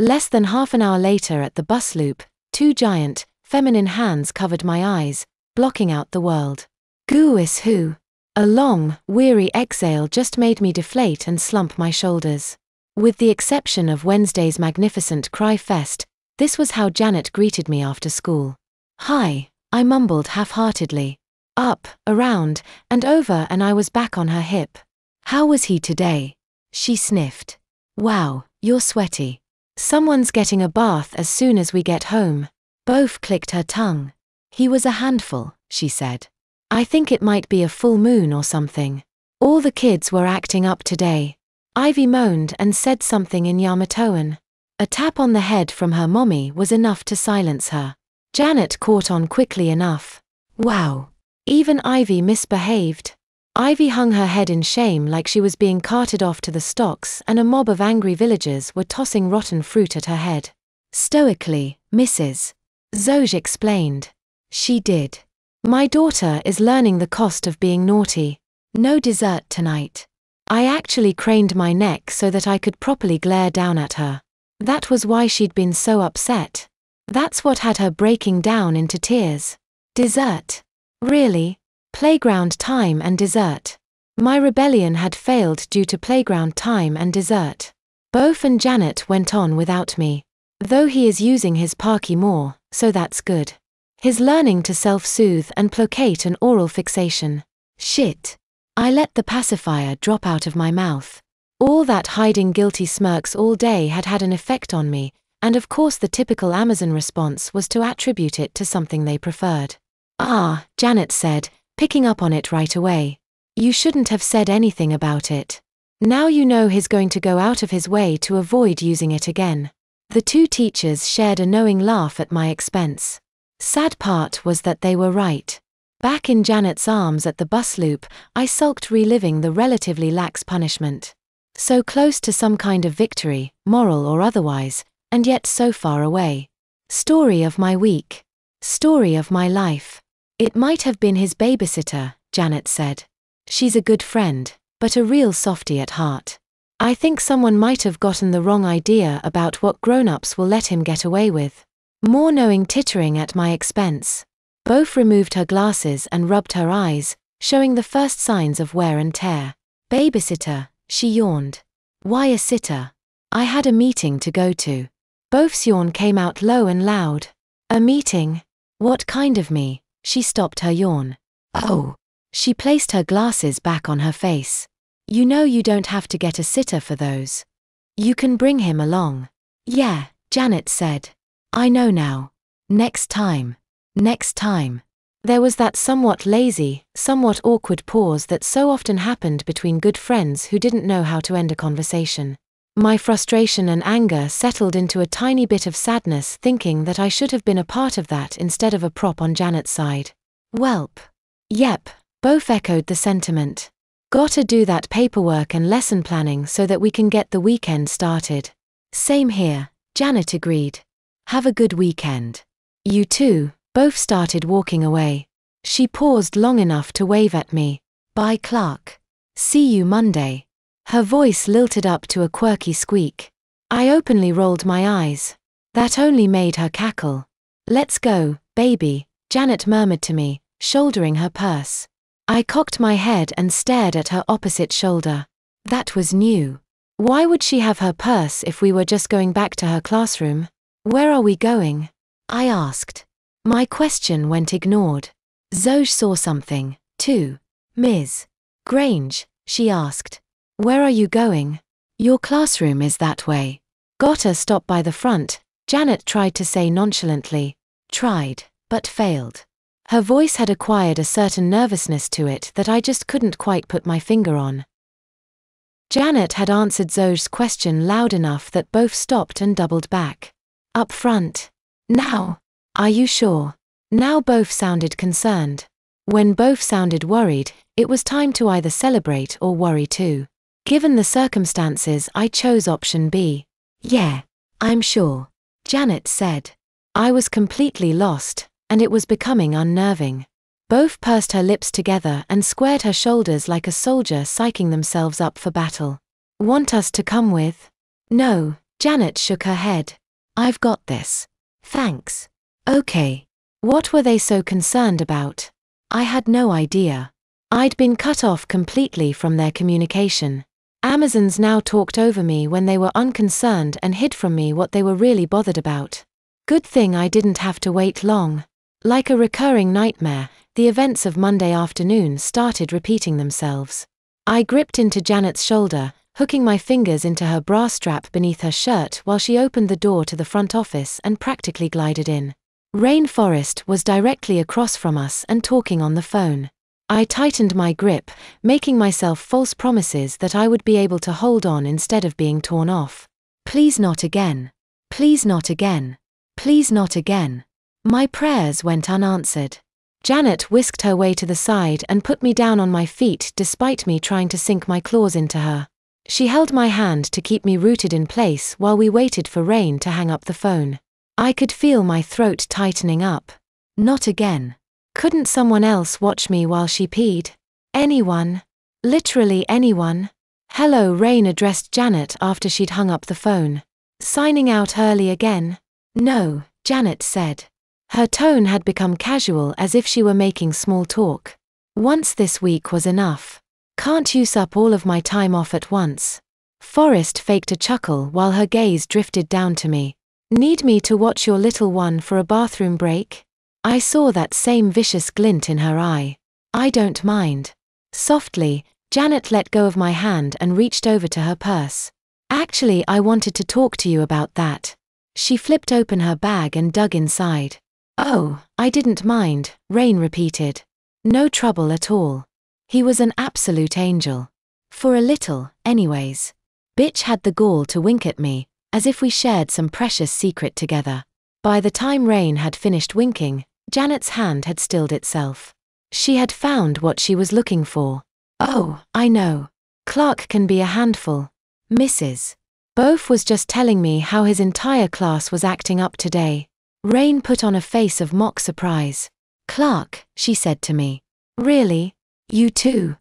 Less than half an hour later at the bus loop, two giant, feminine hands covered my eyes, blocking out the world. Goos who? A long, weary exhale just made me deflate and slump my shoulders. With the exception of Wednesday's magnificent cry fest, this was how Janet greeted me after school. Hi, I mumbled half-heartedly. Up, around, and over, and I was back on her hip. How was he today? She sniffed. Wow, you're sweaty. Someone's getting a bath as soon as we get home. Both clicked her tongue. He was a handful, she said. I think it might be a full moon or something. All the kids were acting up today. Ivy moaned and said something in Yamatoan. A tap on the head from her mommy was enough to silence her. Janet caught on quickly enough. Wow. Even Ivy misbehaved. Ivy hung her head in shame like she was being carted off to the stocks, and a mob of angry villagers were tossing rotten fruit at her head. Stoically, Mrs. Zoj explained. She did. My daughter is learning the cost of being naughty. No dessert tonight. I actually craned my neck so that I could properly glare down at her. That was why she'd been so upset. That's what had her breaking down into tears. Dessert? Really? Playground time and dessert. My rebellion had failed due to playground time and dessert. Both and Janet went on without me. Though he is using his parky more, so that's good. He's learning to self-soothe and placate an oral fixation. Shit. I let the pacifier drop out of my mouth. All that hiding guilty smirks all day had had an effect on me, and of course the typical Amazon response was to attribute it to something they preferred. Ah, Janet said, picking up on it right away. You shouldn't have said anything about it. Now you know he's going to go out of his way to avoid using it again. The two teachers shared a knowing laugh at my expense. Sad part was that they were right. Back in Janet's arms at the bus loop, I sulked reliving the relatively lax punishment. So close to some kind of victory, moral or otherwise, and yet so far away. Story of my week. Story of my life. It might have been his babysitter, Janet said. She's a good friend, but a real softie at heart. I think someone might have gotten the wrong idea about what grown-ups will let him get away with. More knowing tittering at my expense. Both removed her glasses and rubbed her eyes, showing the first signs of wear and tear. Babysitter, she yawned. Why a sitter? I had a meeting to go to. Both's yawn came out low and loud. A meeting? What kind of me? She stopped her yawn. Oh. She placed her glasses back on her face. You know you don't have to get a sitter for those. You can bring him along. Yeah, Janet said. I know now. Next time. Next time. There was that somewhat lazy, somewhat awkward pause that so often happened between good friends who didn't know how to end a conversation. My frustration and anger settled into a tiny bit of sadness, thinking that I should have been a part of that instead of a prop on Janet's side. Welp. Yep, both echoed the sentiment. Gotta do that paperwork and lesson planning so that we can get the weekend started. Same here, Janet agreed. Have a good weekend. You too. Both started walking away. She paused long enough to wave at me. Bye, Clark. See you Monday. Her voice lilted up to a quirky squeak. I openly rolled my eyes. That only made her cackle. Let's go, baby, Janet murmured to me, shouldering her purse. I cocked my head and stared at her opposite shoulder. That was new. Why would she have her purse if we were just going back to her classroom? Where are we going? I asked. My question went ignored. Zoj saw something, too. Ms. Grange, she asked. Where are you going? Your classroom is that way. Gotta stop by the front, Janet tried to say nonchalantly. Tried, but failed. Her voice had acquired a certain nervousness to it that I just couldn't quite put my finger on. Janet had answered Zoj's question loud enough that both stopped and doubled back. Up front. Now. Are you sure? Now both sounded concerned. When both sounded worried, it was time to either celebrate or worry too. Given the circumstances, I chose option B. Yeah, I'm sure, Janet said. I was completely lost, and it was becoming unnerving. Both pursed her lips together and squared her shoulders like a soldier psyching themselves up for battle. Want us to come with? No, Janet shook her head. I've got this. Thanks. Okay. What were they so concerned about? I had no idea. I'd been cut off completely from their communication. Amazons now talked over me when they were unconcerned and hid from me what they were really bothered about. Good thing I didn't have to wait long. Like a recurring nightmare, the events of Monday afternoon started repeating themselves. I gripped into Janet's shoulder, hooking my fingers into her bra strap beneath her shirt while she opened the door to the front office and practically glided in. Rainforest was directly across from us and talking on the phone. I tightened my grip, making myself false promises that I would be able to hold on instead of being torn off. Please not again. Please not again. Please not again. My prayers went unanswered. Janet whisked her way to the side and put me down on my feet despite me trying to sink my claws into her. She held my hand to keep me rooted in place while we waited for Rain to hang up the phone. I could feel my throat tightening up. Not again. Couldn't someone else watch me while she peed? Anyone? Literally anyone? Hello, Rain addressed Janet after she'd hung up the phone. Signing out early again? No, Janet said. Her tone had become casual as if she were making small talk. Once this week was enough. Can't use up all of my time off at once. Forrest faked a chuckle while her gaze drifted down to me. Need me to watch your little one for a bathroom break? I saw that same vicious glint in her eye. I don't mind. Softly, Janet let go of my hand and reached over to her purse. Actually, I wanted to talk to you about that. She flipped open her bag and dug inside. Oh, I didn't mind, Rain repeated. No trouble at all. He was an absolute angel. For a little, anyways. Bitch had the gall to wink at me, as if we shared some precious secret together. By the time Rain had finished winking, Janet's hand had stilled itself. She had found what she was looking for. Oh, I know. Clark can be a handful. Mrs. Both was just telling me how his entire class was acting up today. Rain put on a face of mock surprise. Clark, she said to me. Really? You too?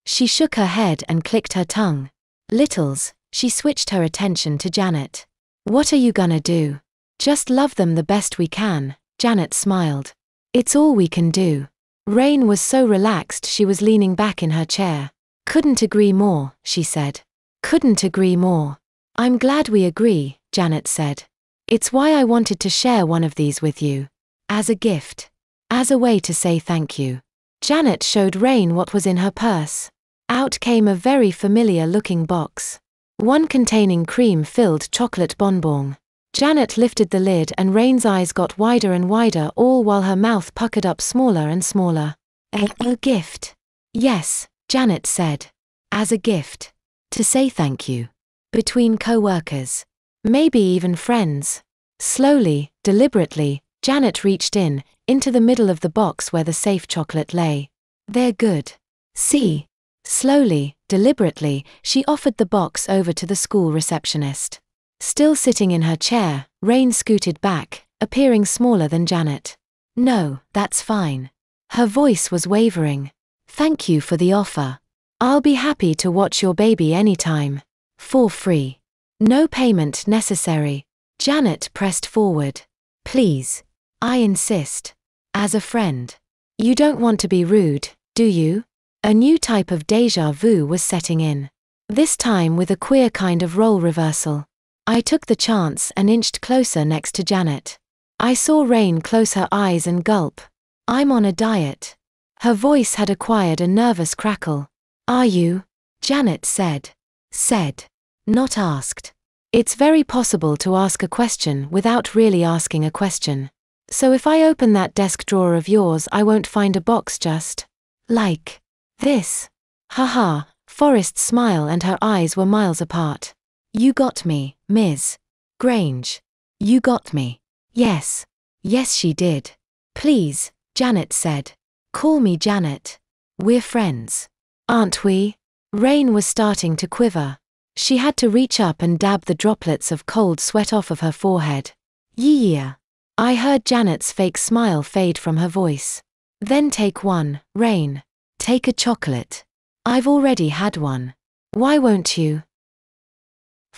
She shook her head and clicked her tongue. Littles, she switched her attention to Janet. What are you gonna do? Just love them the best we can, Janet smiled. It's all we can do. Rain was so relaxed she was leaning back in her chair. Couldn't agree more, she said. Couldn't agree more. I'm glad we agree, Janet said. It's why I wanted to share one of these with you. As a gift. As a way to say thank you. Janet showed Rain what was in her purse. Out came a very familiar-looking box. One containing cream-filled chocolate bonbon. Janet lifted the lid and Rain's eyes got wider and wider, all while her mouth puckered up smaller and smaller. A gift? Yes, Janet said. As a gift. To say thank you. Between co-workers. Maybe even friends. Slowly, deliberately, Janet reached into the middle of the box where the safe chocolate lay. They're good. See. Slowly, deliberately, she offered the box over to the school receptionist. Still sitting in her chair, Rain scooted back, appearing smaller than Janet. No, that's fine. Her voice was wavering. Thank you for the offer. I'll be happy to watch your baby anytime. For free. No payment necessary. Janet pressed forward. Please. I insist. As a friend. You don't want to be rude, do you? A new type of déjà vu was setting in. This time with a queer kind of role reversal. I took the chance and inched closer next to Janet. I saw Rain close her eyes and gulp. I'm on a diet. Her voice had acquired a nervous crackle. Are you? Janet said. Said. Not asked. It's very possible to ask a question without really asking a question. So if I open that desk drawer of yours, I won't find a box just like this. Haha, Forrest's smile and her eyes were miles apart. You got me, Ms. Grange. You got me. Yes. Yes, she did. Please, Janet said. Call me Janet. We're friends. Aren't we? Rain was starting to quiver. She had to reach up and dab the droplets of cold sweat off of her forehead. Yeah. I heard Janet's fake smile fade from her voice. Then take one, Rain. Take a chocolate. I've already had one. Why won't you?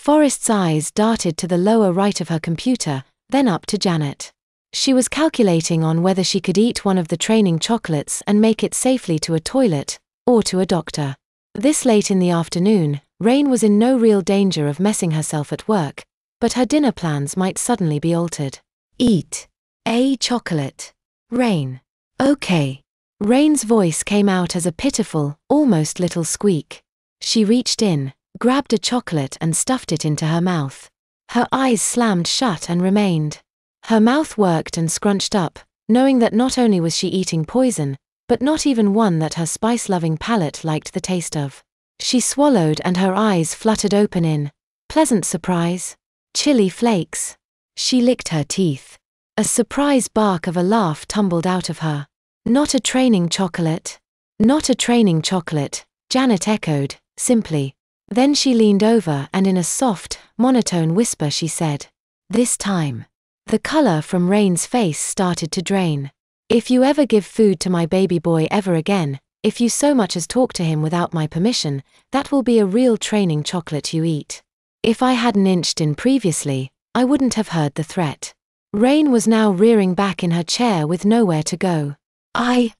Forrest's eyes darted to the lower right of her computer, then up to Janet. She was calculating on whether she could eat one of the training chocolates and make it safely to a toilet, or to a doctor. This late in the afternoon, Rain was in no real danger of messing herself at work, but her dinner plans might suddenly be altered. Eat a chocolate. Rain. Okay. Rain's voice came out as a pitiful, almost little squeak. She reached in, grabbed a chocolate and stuffed it into her mouth. Her eyes slammed shut and remained. Her mouth worked and scrunched up, knowing that not only was she eating poison, but not even one that her spice-loving palate liked the taste of. She swallowed and her eyes fluttered open in pleasant surprise. Chili flakes. She licked her teeth. A surprise bark of a laugh tumbled out of her. Not a training chocolate. Not a training chocolate, Janet echoed, simply. Then she leaned over and in a soft, monotone whisper she said, "This time." The color from Rain's face started to drain. "If you ever give food to my baby boy ever again, if you so much as talk to him without my permission, that will be a real training chocolate you eat." If I hadn't inched in previously, I wouldn't have heard the threat. Rain was now rearing back in her chair with nowhere to go. I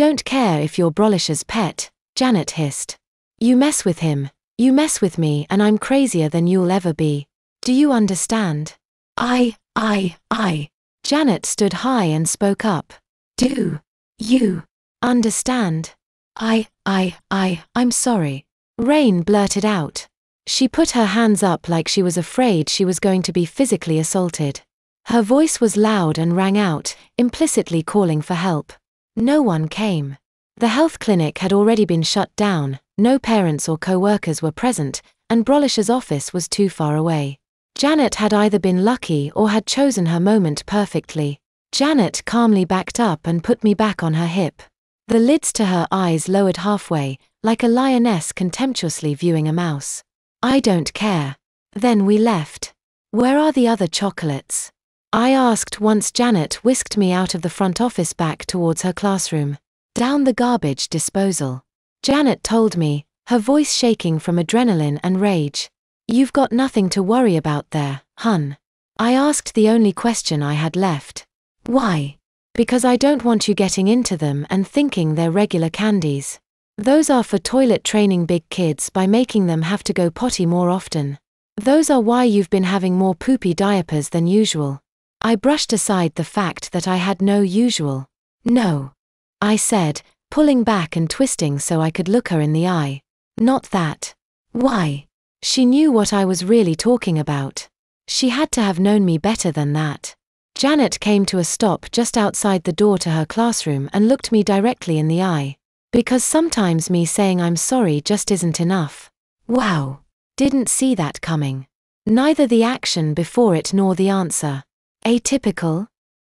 don't care if you're Brolish's pet," Janet hissed. "You mess with him, you mess with me and I'm crazier than you'll ever be. Do you understand?" Janet stood high and spoke up. "Do you understand?" I'm sorry." Rain blurted out. She put her hands up like she was afraid she was going to be physically assaulted. Her voice was loud and rang out, implicitly calling for help. No one came. The health clinic had already been shut down, no parents or co-workers were present, and Brolish's office was too far away. Janet had either been lucky or had chosen her moment perfectly. Janet calmly backed up and put me back on her hip. The lids to her eyes lowered halfway, like a lioness contemptuously viewing a mouse. "I don't care." Then we left. "Where are the other chocolates?" I asked once Janet whisked me out of the front office back towards her classroom. "Down the garbage disposal." Janet told me, her voice shaking from adrenaline and rage. "You've got nothing to worry about there, hun." I asked the only question I had left. "Why?" "Because I don't want you getting into them and thinking they're regular candies. Those are for toilet training big kids by making them have to go potty more often. Those are why you've been having more poopy diapers than usual." I brushed aside the fact that I had no usual. "No," I said, pulling back and twisting so I could look her in the eye. "Not that." "Why?" She knew what I was really talking about. She had to have known me better than that. Janet came to a stop just outside the door to her classroom and looked me directly in the eye. "Because sometimes me saying I'm sorry just isn't enough." Wow. Didn't see that coming. Neither the action before it nor the answer. Atypical?